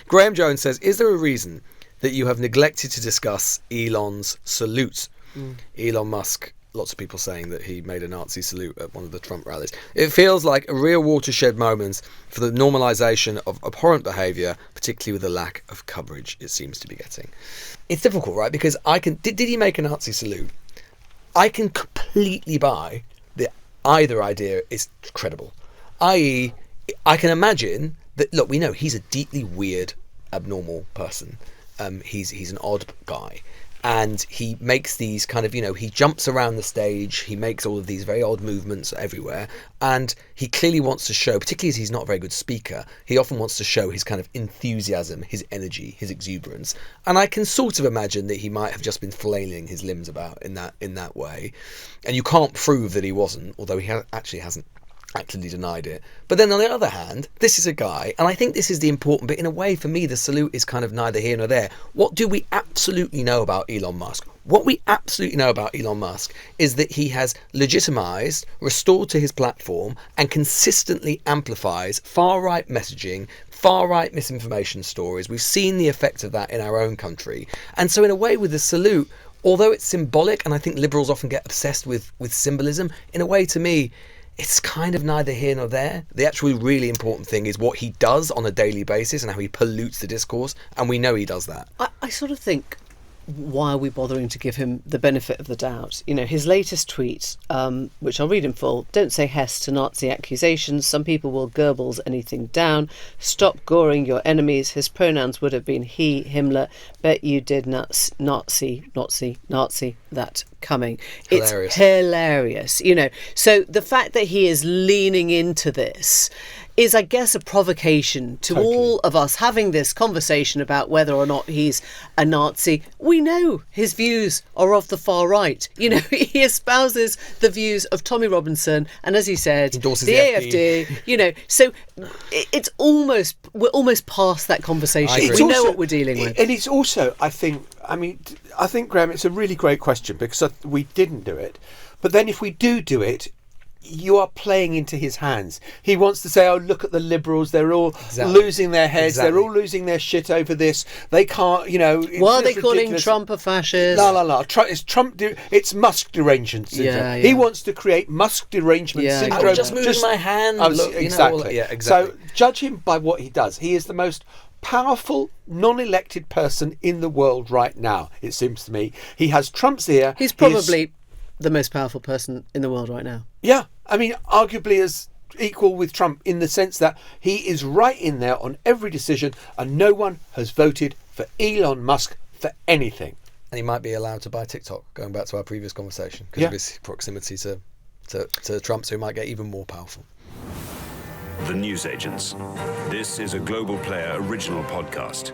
Graham Jones says, is there a reason that you have neglected to discuss Elon's salute? Elon Musk, lots of people saying that he made a Nazi salute at one of the Trump rallies. It feels like a real watershed moment for the normalisation of abhorrent behaviour, particularly with the lack of coverage it seems to be getting. It's difficult, right? Because did he make a Nazi salute? I can completely buy that either idea is credible. I.e., I can imagine that, look, we know he's a deeply weird, abnormal person. He's an odd guy. And he makes these kind of, he jumps around the stage, he makes all of these very odd movements everywhere, and he clearly wants to show, particularly as he's not a very good speaker, he often wants to show his kind of enthusiasm, his energy, his exuberance. And I can sort of imagine that he might have just been flailing his limbs about in that way. And you can't prove that he wasn't, although he actually hasn't actively denied it. But then on the other hand, this is a guy, and I think this is the important bit. In a way, for me, the salute is kind of neither here nor there. What do we absolutely know about Elon Musk? What we absolutely know about Elon Musk is that he has legitimised, restored to his platform, and consistently amplifies far-right messaging, far-right misinformation stories. We've seen the effect of that in our own country. And so in a way, with the salute, although it's symbolic, and I think liberals often get obsessed with symbolism, in a way, to me, it's kind of neither here nor there. The actually really important thing is what he does on a daily basis and how he pollutes the discourse, and we know he does that. I sort of think, why are we bothering to give him the benefit of the doubt? His latest tweet, which I'll read in full: "Don't say Hess to Nazi accusations. Some people will Goebbels anything down. Stop goring your enemies." His pronouns would have been he, Himmler. Bet you did Nazi that coming. Hilarious. It's hilarious, So the fact that he is leaning into this is, I guess, a provocation to all of us having this conversation about whether or not he's a Nazi. We know his views are of the far right. He espouses the views of Tommy Robinson and, as you said, the AFD. So it's we're almost past that conversation. We know what we're dealing with. And it's also, I think, Graham, it's a really great question, because we didn't do it. But then if we do it, you are playing into his hands. He wants to say, oh, look at the liberals, they're all losing their heads, they're all losing their shit over this, they can't, why are they calling Trump a fascist? La. It's Trump, it's Musk derangement syndrome. He wants to create Musk derangement syndrome. I was just moving my hand. Exactly. So judge him by what he does. He is the most powerful non-elected person in the world right now, it seems to me. He has Trump's ear. He's probably the most powerful person in the world right now. Yeah, arguably as equal with Trump, in the sense that he is right in there on every decision, and no one has voted for Elon Musk for anything. And he might be allowed to buy TikTok, going back to our previous conversation, because of his proximity to Trump, so he might get even more powerful. The Newsagents. This is a Global Player original podcast.